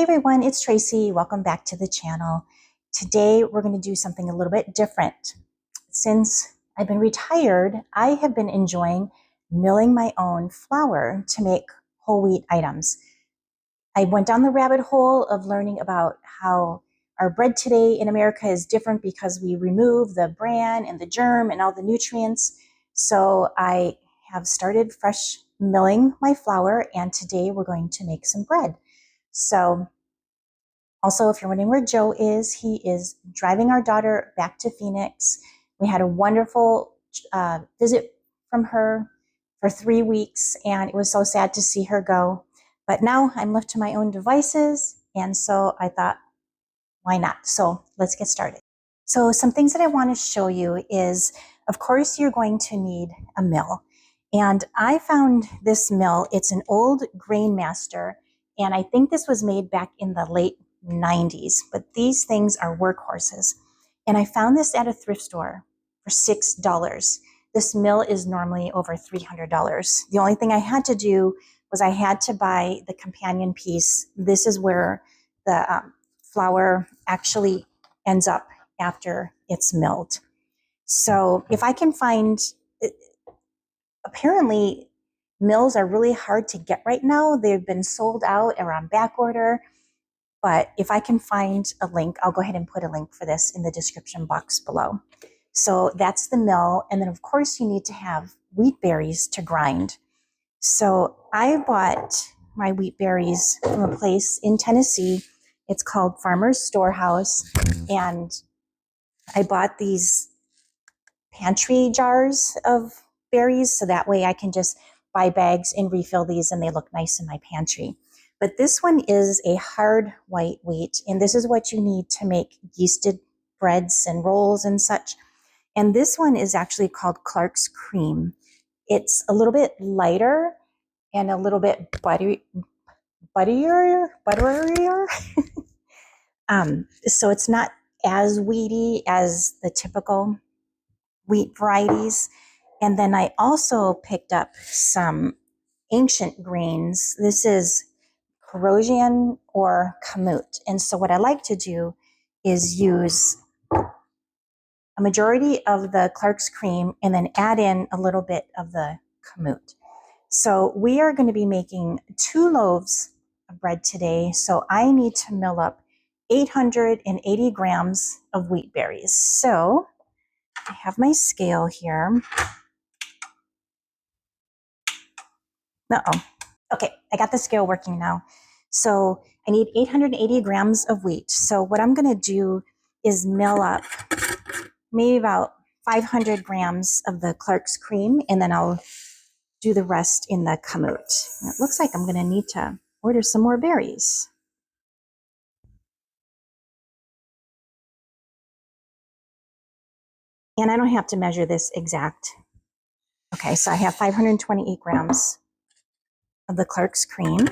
Hey everyone, it's Tracy. Welcome back to the channel. Today we're going to do something a little bit different. Since I've been retired, I have been enjoying milling my own flour to make whole wheat items. I went down the rabbit hole of learning about how our bread today in America is different because we remove the bran and the germ and all the nutrients. So I have started fresh milling my flour, and today we're going to make some bread. So also, if you're wondering where Joe is, he is driving our daughter back to Phoenix. We had a wonderful visit from her for 3 weeks, and it was so sad to see her go. But now I'm left to my own devices, and so I thought, why not? So let's get started. So some things that I want to show you is, of course, you're going to need a mill. And I found this mill. It's an old grain master, and I think this was made back in the late 90s, but these things are workhorses. And I found this at a thrift store for $6. This mill is normally over $300. The only thing I had to do was I had to buy the companion piece. This is where the flour actually ends up after it's milled. So if I can find, apparently mills are really hard to get right now. They've been sold out or on back order. But if I can find a link, I'll go ahead and put a link for this in the description box below. So that's the mill. And then of course you need to have wheat berries to grind. So I bought my wheat berries from a place in Tennessee. It's called Farmer's Storehouse. And I bought these pantry jars of berries so that way I can just buy bags and refill these and they look nice in my pantry. But this one is a hard white wheat, and this is what you need to make yeasted breads and rolls and such. And this one is actually called Clark's Cream. It's a little bit lighter and a little bit butterier. So it's not as wheaty as the typical wheat varieties. And then I also picked up some ancient grains. This is corrosion or kamut. And so what I like to do is use a majority of the Clark's Cream and then add in a little bit of the kamut. So we are going to be making 2 loaves of bread today. So I need to mill up 880 grams of wheat berries. So I have my scale here. Uh-oh. Okay, I got the scale working now. So I need 880 grams of wheat. So what I'm going to do is mill up maybe about 500 grams of the Clark's Cream, and then I'll do the rest in the kamut. And it looks like I'm going to need to order some more berries. And I don't have to measure this exact. Okay, so I have 528 grams of the Clark's Cream.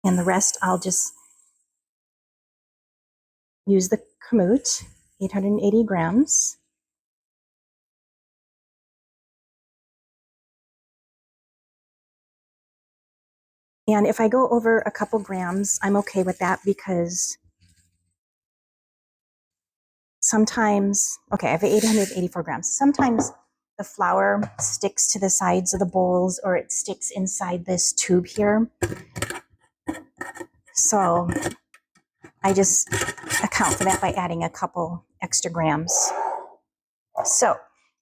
And the rest I'll just use the kamut, 880 grams. And if I go over a couple grams, I'm okay with that because sometimes, okay, I have 884 grams. Sometimes the flour sticks to the sides of the bowls or it sticks inside this tube here. So I just account for that by adding a couple extra grams. So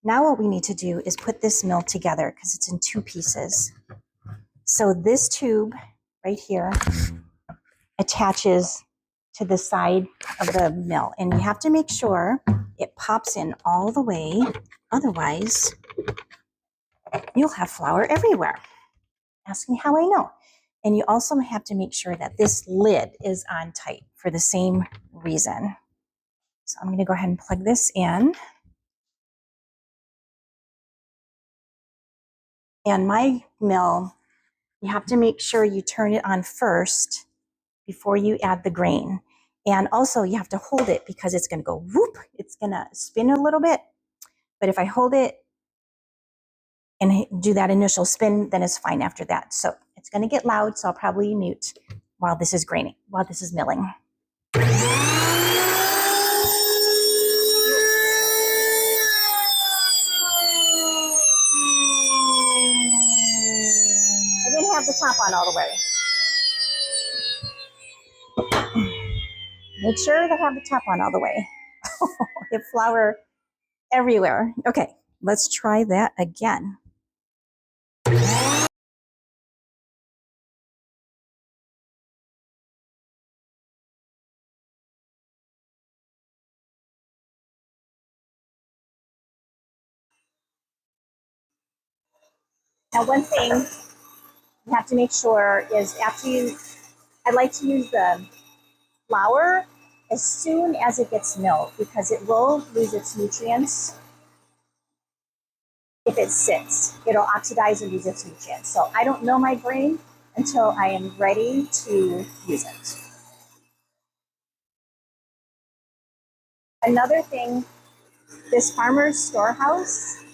now what we need to do is put this mill together because it's in 2 pieces. So this tube right here attaches to the side of the mill, and you have to make sure it pops in all the way. Otherwise, you'll have flour everywhere. Ask me how I know. And you also have to make sure that this lid is on tight for the same reason. So I'm going to go ahead and plug this in. And my mill, you have to make sure you turn it on first before you add the grain. And also you have to hold it because it's going to go whoop. It's going to spin a little bit. But if I hold it and do that initial spin, then it's fine after that. So it's going to get loud, so I'll probably mute while this is graining, while this is milling. I didn't have the top on all the way. Make sure to have the top on all the way. Get flour everywhere. Okay, let's try that again. Now, one thing you have to make sure is I like to use the flour as soon as it gets milled because it will lose its nutrients if it sits. It'll oxidize and lose its nutrients. So I don't mill my grain until I am ready to use it. Another thing, this farmer's storehouse,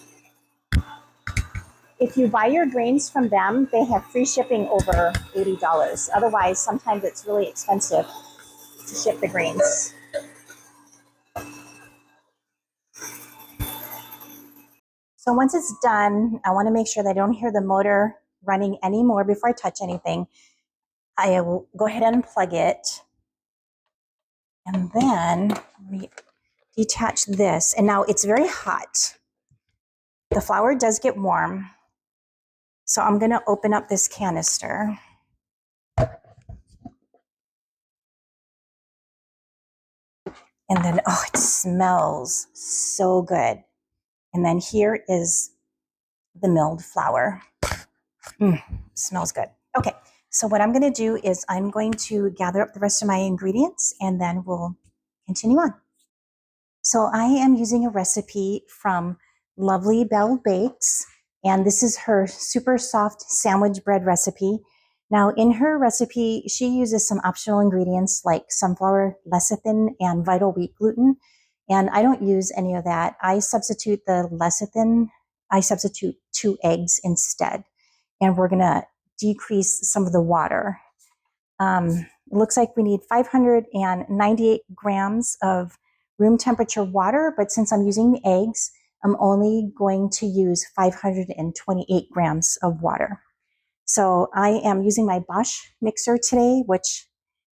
if you buy your grains from them, they have free shipping over $80. Otherwise, sometimes it's really expensive to ship the grains. So once it's done, I want to make sure that I don't hear the motor running anymore before I touch anything. I will go ahead and unplug it. And then let me detach this. And now it's very hot. The flour does get warm. So I'm going to open up this canister. And then, oh, it smells so good. And then here is the milled flour. Smells good. Okay, so what I'm going to do is I'm going to gather up the rest of my ingredients and then we'll continue on. So I am using a recipe from Lovely Belle Bakes, and this is her super soft sandwich bread recipe. Now in her recipe, she uses some optional ingredients like sunflower lecithin and vital wheat gluten. And I don't use any of that. I substitute the lecithin. I substitute 2 eggs instead. And we're gonna decrease some of the water. It looks like we need 598 grams of room temperature water, but since I'm using the eggs, I'm only going to use 528 grams of water. So I am using my Bosch mixer today, which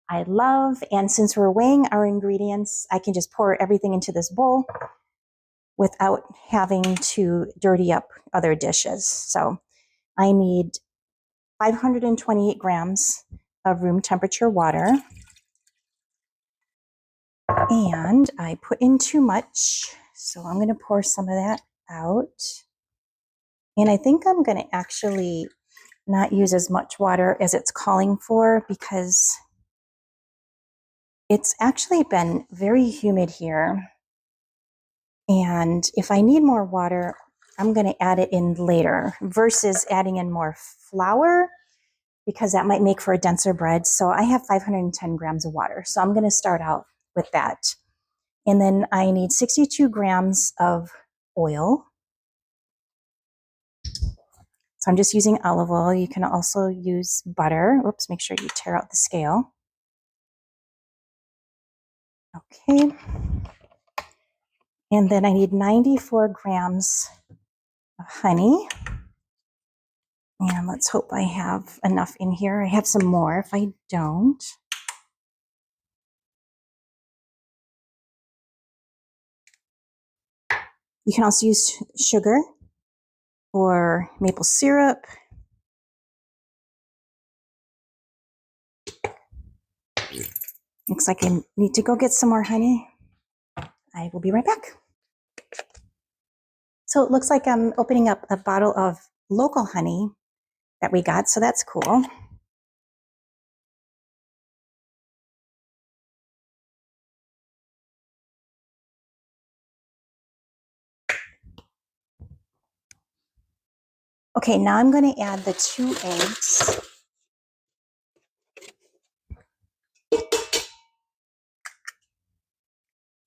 I love. And since we're weighing our ingredients, I can just pour everything into this bowl without having to dirty up other dishes. So I need 528 grams of room temperature water. And I put in too much, so I'm going to pour some of that out. And I think I'm going to actually not use as much water as it's calling for because it's actually been very humid here. And if I need more water, I'm going to add it in later versus adding in more flour because that might make for a denser bread. So I have 510 grams of water. So I'm going to start out with that. And then I need 62 grams of oil. So I'm just using olive oil. You can also use butter. Oops, make sure you tear out the scale. Okay. And then I need 94 grams of honey. And let's hope I have enough in here. I have some more if I don't. You can also use sugar or maple syrup. Looks like I need to go get some more honey. I will be right back. So it looks like I'm opening up a bottle of local honey that we got, so that's cool. Okay, now I'm going to add the 2 eggs.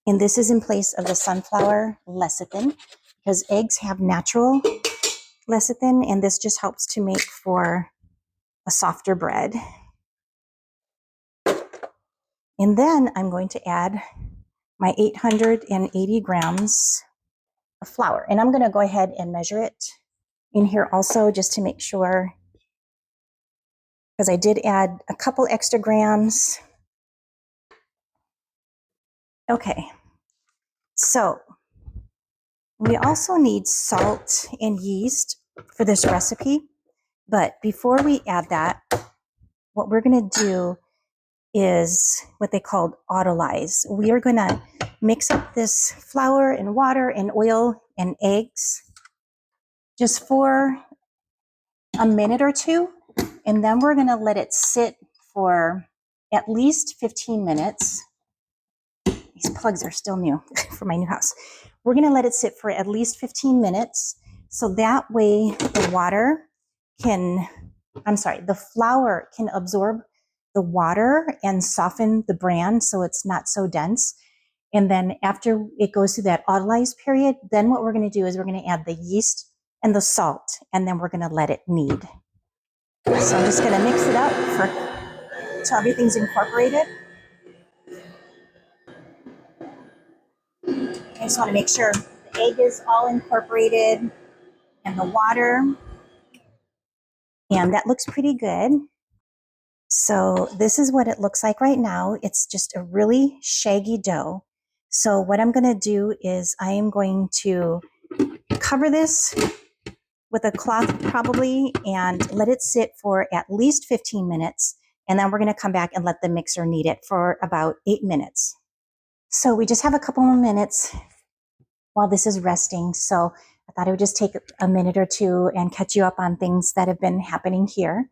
And this is in place of the sunflower lecithin because eggs have natural lecithin, and this just helps to make for a softer bread. And then I'm going to add my 880 grams of flour. And I'm going to go ahead and measure it in here also just to make sure, because I did add a couple extra grams. Okay, so we also need salt and yeast for this recipe. But before we add that, what we're going to do is what they call autolyze. We are going to mix up this flour and water and oil and eggs just for a minute or two, and then we're going to let it sit for at least 15 minutes. These plugs are still new for my new house. We're going to let it sit for at least 15 minutes so that way the flour can absorb the water and soften the bran so it's not so dense. And then after it goes through that autolyze period, then what we're going to do is we're going to add the yeast and the salt, and then we're going to let it knead. So I'm just going to mix it up till everything's incorporated. I just want to make sure the egg is all incorporated and the water, and that looks pretty good. So this is what it looks like right now. It's just a really shaggy dough. So what I'm going to do is I am going to cover this with a cloth probably and let it sit for at least 15 minutes. And then we're going to come back and let the mixer knead it for about 8 minutes. So we just have a couple more minutes while this is resting. So I thought I would just take a minute or two and catch you up on things that have been happening here.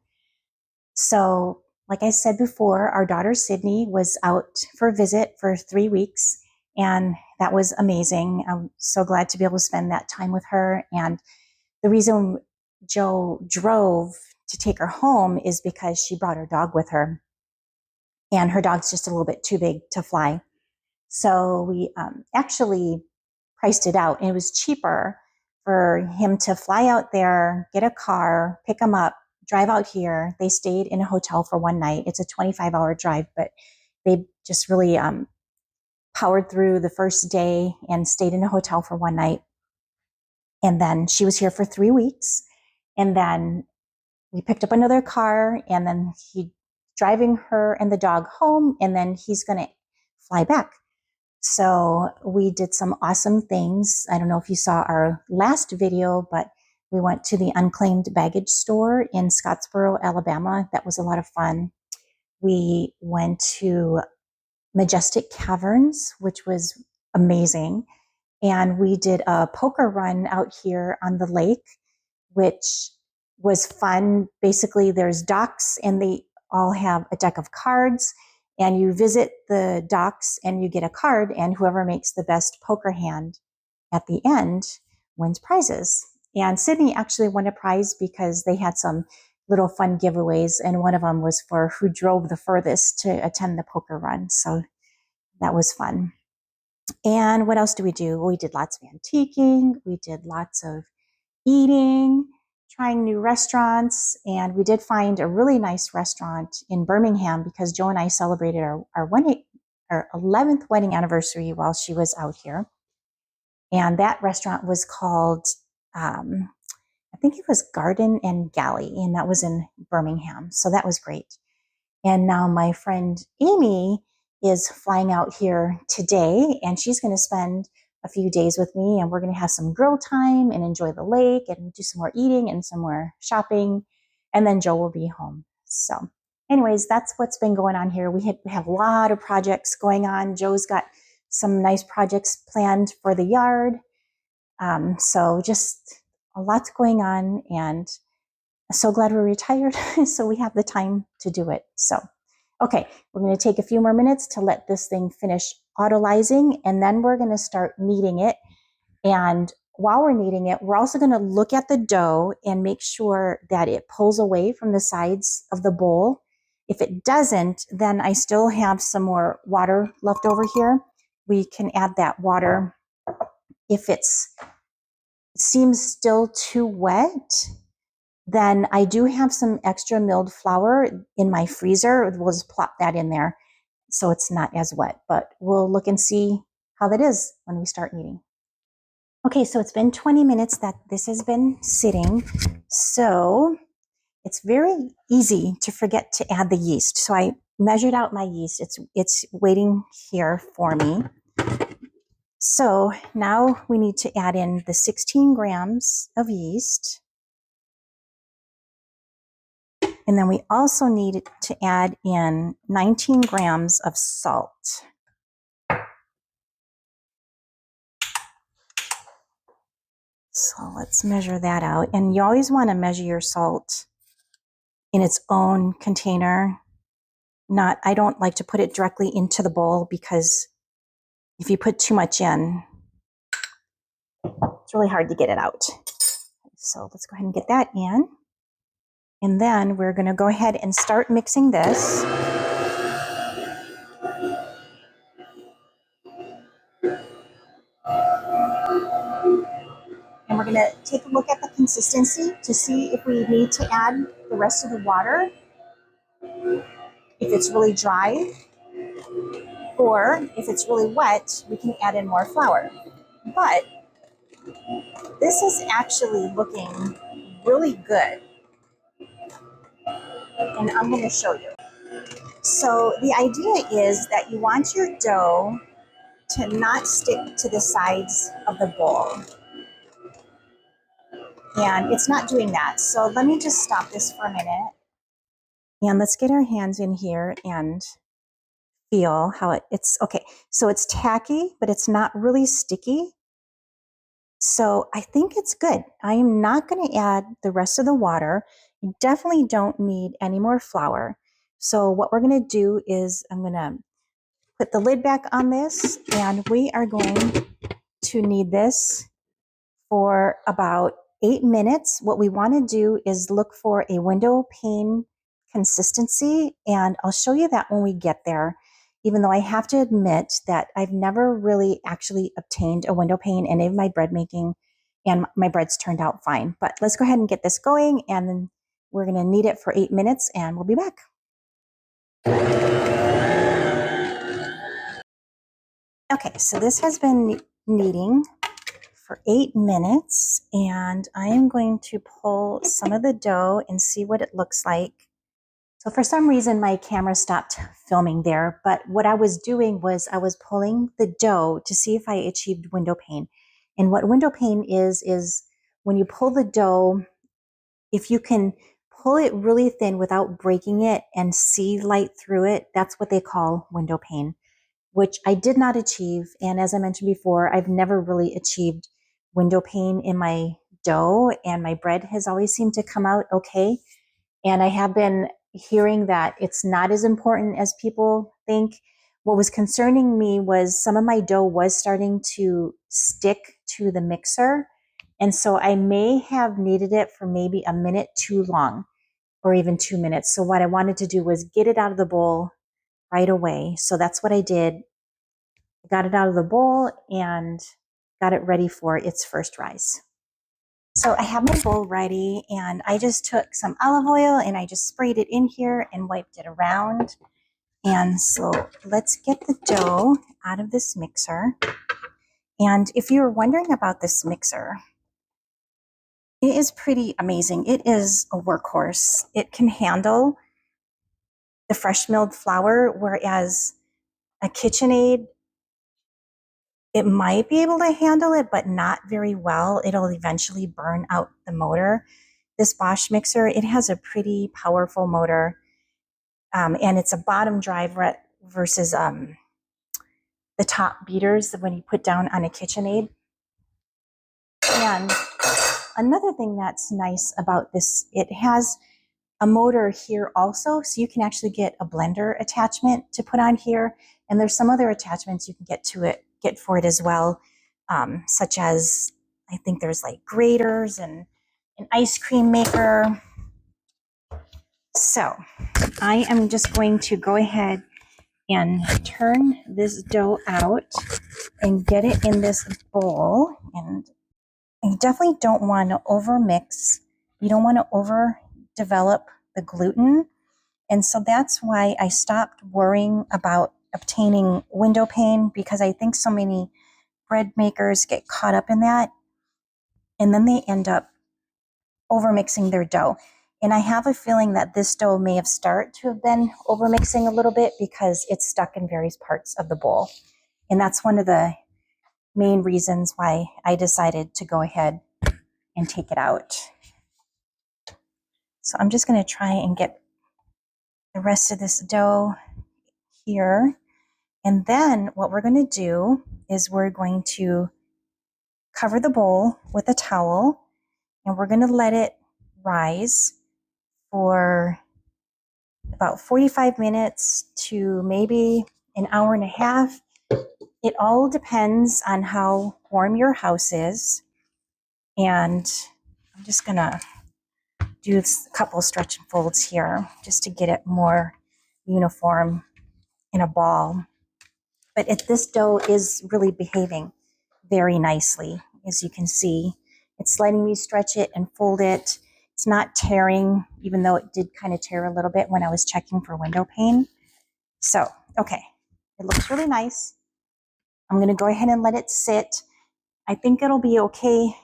So like I said before, our daughter Sydney was out for a visit for 3 weeks, and that was amazing. I'm so glad to be able to spend that time with her. And the reason Joe drove to take her home is because she brought her dog with her, and her dog's just a little bit too big to fly. So we actually priced it out, and it was cheaper for him to fly out there, get a car, pick him up, drive out here. They stayed in a hotel for one night. It's a 25-hour drive, but they just really powered through the first day and stayed in a hotel for one night. And then she was here for 3 weeks. And then we picked up another car, and then he driving her and the dog home, and then he's going to fly back. So we did some awesome things. I don't know if you saw our last video, but we went to the unclaimed baggage store in Scottsboro, Alabama. That was a lot of fun. We went to Majestic Caverns, which was amazing. And we did a poker run out here on the lake, which was fun. Basically, there's docks, and they all have a deck of cards, and you visit the docks and you get a card, and whoever makes the best poker hand at the end wins prizes. And Sydney actually won a prize because they had some little fun giveaways, and one of them was for who drove the furthest to attend the poker run. So that was fun. And what else do? We did lots of antiquing. We did lots of eating, trying new restaurants, and we did find a really nice restaurant in Birmingham because Joe and I celebrated our 11th wedding anniversary while she was out here. And that restaurant was called, I think it was Garden and Galley, and that was in Birmingham. So that was great. And now my friend Amy is flying out here today, and she's going to spend a few days with me, and we're going to have some grill time and enjoy the lake and do some more eating and some more shopping. And then Joe will be home. So anyways, that's what's been going on here. We have a lot of projects going on. Joe's got some nice projects planned for the yard. So just a lot's going on, and I'm so glad we're retired. So we have the time to do it. So, okay, we're going to take a few more minutes to let this thing finish autolyzing, and then we're going to start kneading it. And while we're kneading it, we're also going to look at the dough and make sure that it pulls away from the sides of the bowl. If it doesn't, then I still have some more water left over here. We can add that water if it's seems still too wet, then I do have some extra milled flour in my freezer. We'll just plop that in there so it's not as wet, but we'll look and see how that is when we start kneading. Okay, so it's been 20 minutes that this has been sitting. So it's very easy to forget to add the yeast. So I measured out my yeast. It's waiting here for me. So now we need to add in the 16 grams of yeast. And then we also need to add in 19 grams of salt. So let's measure that out. And you always want to measure your salt in its own container. I don't like to put it directly into the bowl because if you put too much in, it's really hard to get it out. So let's go ahead and get that in. And then we're going to go ahead and start mixing this. And we're going to take a look at the consistency to see if we need to add the rest of the water, if it's really dry, or if it's really wet, we can add in more flour. But this is actually looking really good. And I'm going to show you. So the idea is that you want your dough to not stick to the sides of the bowl. And it's not doing that. So let me just stop this for a minute. And let's get our hands in here and feel how it's okay. So it's tacky, but it's not really sticky. So I think it's good. I am not going to add the rest of the water. You definitely don't need any more flour. So what we're going to do is I'm going to put the lid back on this, and we are going to knead this for about 8 minutes. What we want to do is look for a window pane consistency, and I'll show you that when we get there, even though I have to admit that I've never really actually obtained a window pane in any of my bread making, and my breads turned out fine. But let's go ahead and get this going, and then we're going to knead it for 8 minutes, and we'll be back. Okay, so this has been kneading for 8 minutes, and I am going to pull some of the dough and see what it looks like. So for some reason, my camera stopped filming there, but what I was doing was I was pulling the dough to see if I achieved window pane. And what window pane is when you pull the dough, if you can pull it really thin without breaking it and see light through it, that's what they call window pane, which I did not achieve. And as I mentioned before, I've never really achieved window pane in my dough, and my bread has always seemed to come out okay. And I have been hearing that it's not as important as people think. What was concerning me was some of my dough was starting to stick to the mixer. And so I may have kneaded it for maybe a minute too long, or even 2 minutes. So what I wanted to do was get it out of the bowl right away. So that's what I did. I got it out of the bowl and got it ready for its first rise. So I have my bowl ready, and I just took some olive oil and I just sprayed it in here and wiped it around. And so let's get the dough out of this mixer. And if you're wondering about this mixer, it is pretty amazing. It is a workhorse. It can handle the fresh milled flour, whereas a KitchenAid, it might be able to handle it, but not very well. It'll eventually burn out the motor. This Bosch mixer, it has a pretty powerful motor, and it's a bottom drive versus the top beaters when you put down on a KitchenAid. And another thing that's nice about this, it has a motor here also, so you can actually get a blender attachment to put on here, and there's some other attachments you can get for it as well, such as I think there's like graters and an ice cream maker. So I am just going to go ahead and turn this dough out and get it in this bowl. And You definitely don't want to overmix. You don't want to overdevelop the gluten. And so that's why I stopped worrying about obtaining window pane, because I think so many bread makers get caught up in that, and then they end up overmixing their dough. And I have a feeling that this dough may have started to have been overmixing a little bit because it's stuck in various parts of the bowl. And that's one of the main reasons why I decided to go ahead and take it out. So I'm just going to try and get the rest of this dough here. And then what we're going to do is we're going to cover the bowl with a towel, and we're going to let it rise for about 45 minutes to maybe an hour and a half. It all depends on how warm your house is. And I'm just going to do a couple stretch and folds here just to get it more uniform in a ball. But this dough is really behaving very nicely, as you can see. It's letting me stretch it and fold it. It's not tearing, even though it did kind of tear a little bit when I was checking for window pane. So, okay, it looks really nice. I'm going to go ahead and let it sit. I think it'll be okay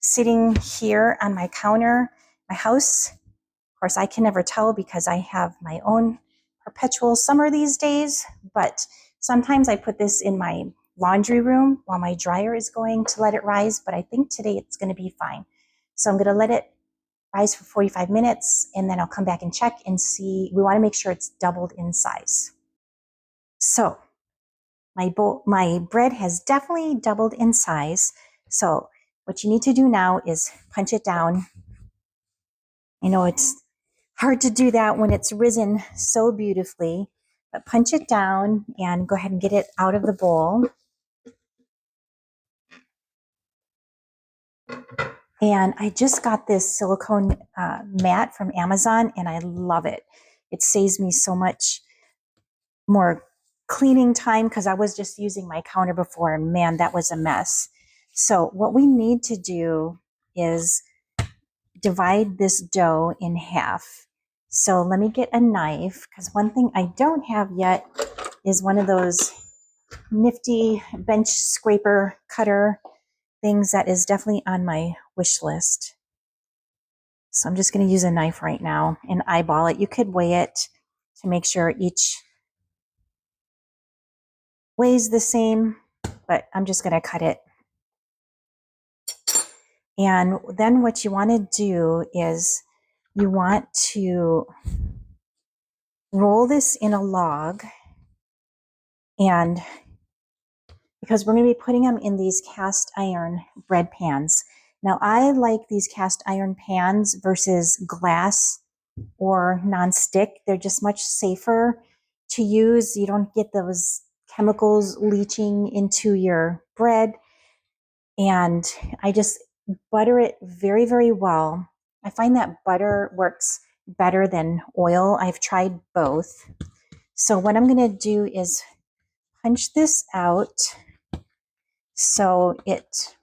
sitting here on my counter. My house, of course, I can never tell because I have my own perpetual summer these days, but sometimes I put this in my laundry room while my dryer is going to let it rise, but I think today it's going to be fine. So I'm going to let it rise for 45 minutes, and then I'll come back and check and see. We want to make sure it's doubled in size. So my bread has definitely doubled in size. So what you need to do now is punch it down. I know it's hard to do that when it's risen so beautifully, but punch it down and go ahead and get it out of the bowl. And I just got this silicone mat from Amazon, and I love it. It saves me so much more cleaning time because I was just using my counter before, and man, that was a mess. So what we need to do is divide this dough in half. So let me get a knife, because one thing I don't have yet is one of those nifty bench scraper cutter things that is definitely on my wish list. So I'm just going to use a knife right now and eyeball it. You could weigh it to make sure each weighs the same, but I'm just going to cut it. And then what you want to do is you want to roll this in a log, and because we're going to be putting them in these cast iron bread pans. Now, I like these cast iron pans versus glass or nonstick. They're just much safer to use. You don't get those chemicals leaching into your bread. And I just butter it very, very well. I find that butter works better than oil. I've tried both. So what I'm going to do is punch this out so it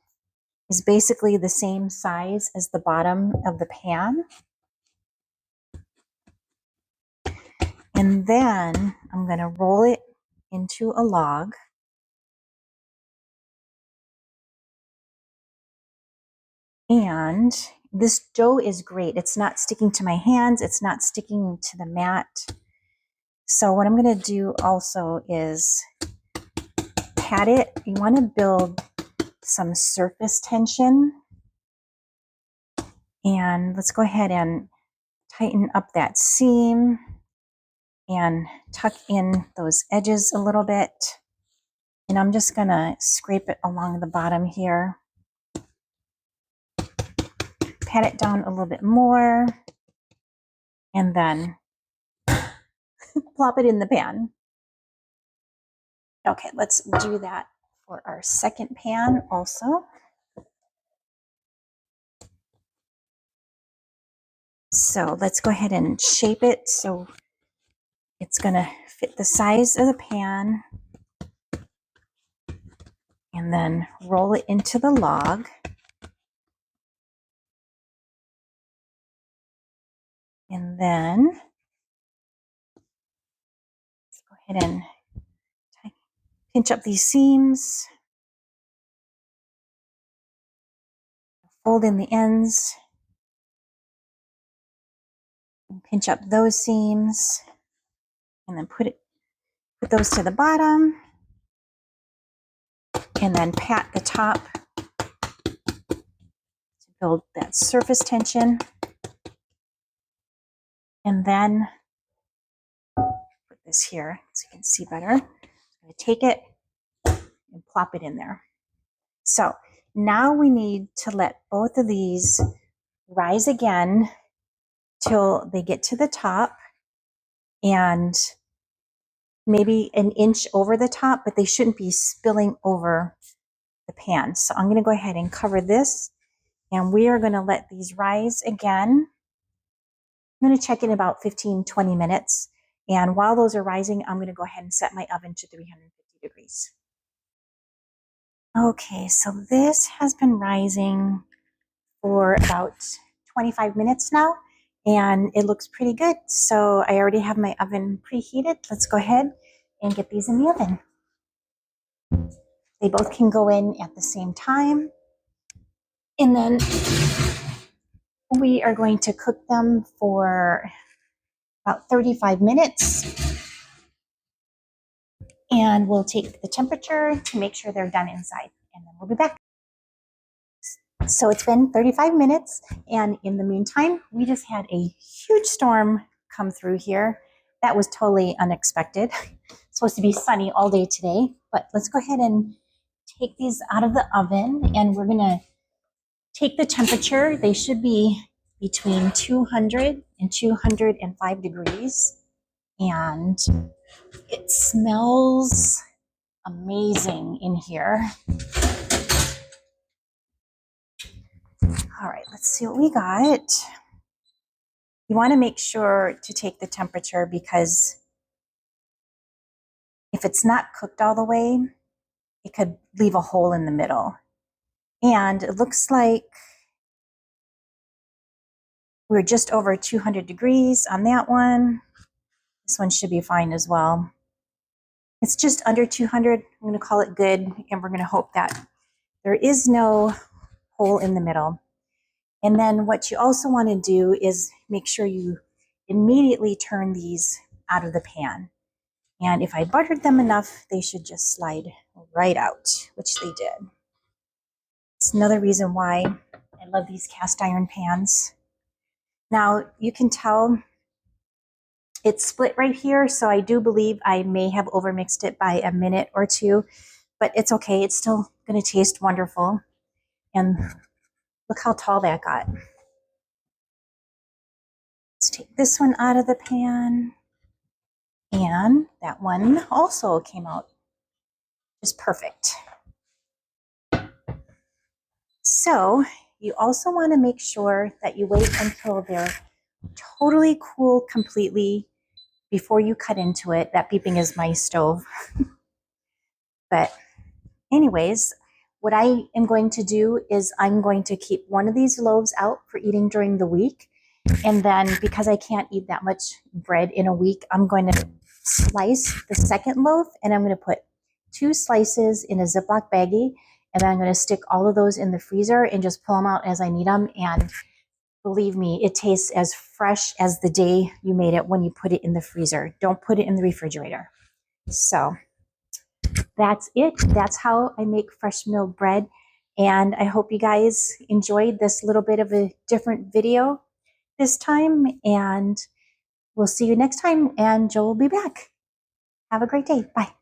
is basically the same size as the bottom of the pan. And then I'm going to roll it into a log. And this dough is great. It's not sticking to my hands. It's not sticking to the mat. So what I'm going to do also is pat it. You want to build some surface tension. And let's go ahead and tighten up that seam and tuck in those edges a little bit. And I'm just going to scrape it along the bottom here. Pat it down a little bit more. And then plop it in the pan. Okay, let's do that for our second pan also. So let's go ahead and shape it so it's going to fit the size of the pan. And then roll it into the log. And then let's go ahead and pinch up these seams, fold in the ends, and pinch up those seams, and then put those to the bottom, and then pat the top to build that surface tension. And then put this here so you can see better. I'm going to take it and plop it in there. So now we need to let both of these rise again till they get to the top and maybe an inch over the top, but they shouldn't be spilling over the pan. So I'm going to go ahead and cover this, and we are going to let these rise again. I'm going to check in about 15-20 minutes. And while those are rising, I'm going to go ahead and set my oven to 350 degrees. Okay, so this has been rising for about 25 minutes now, and it looks pretty good. So I already have my oven preheated. Let's go ahead and get these in the oven. They both can go in at the same time. And then we are going to cook them for about 35 minutes. And we'll take the temperature to make sure they're done inside. And then we'll be back. So it's been 35 minutes. And in the meantime, we just had a huge storm come through here. That was totally unexpected. It's supposed to be sunny all day today. But let's go ahead and take these out of the oven. And we're going to take the temperature. They should be between 200 and 205 degrees. And it smells amazing in here. All right, let's see what we got. You want to make sure to take the temperature because if it's not cooked all the way, it could leave a hole in the middle. And it looks like we're just over 200 degrees on that one. This one should be fine as well. It's just under 200. I'm going to call it good, and we're going to hope that there is no hole in the middle. And then what you also want to do is make sure you immediately turn these out of the pan. And if I buttered them enough, they should just slide right out, which they did. It's another reason why I love these cast iron pans. Now you can tell it's split right here, so I do believe I may have overmixed it by a minute or two, but it's okay. It's still going to taste wonderful. And look how tall that got. Let's take this one out of the pan. And that one also came out just perfect. So you also want to make sure that you wait until they're totally cool completely before you cut into it. That beeping is my stove. But anyways, what I am going to do is I'm going to keep one of these loaves out for eating during the week. And then because I can't eat that much bread in a week, I'm going to slice the second loaf and I'm going to put 2 slices in a Ziploc baggie. And then I'm going to stick all of those in the freezer and just pull them out as I need them. And believe me, it tastes as fresh as the day you made it when you put it in the freezer. Don't put it in the refrigerator. So that's it. That's how I make fresh milled bread. And I hope you guys enjoyed this little bit of a different video this time. And we'll see you next time. And Joe will be back. Have a great day. Bye.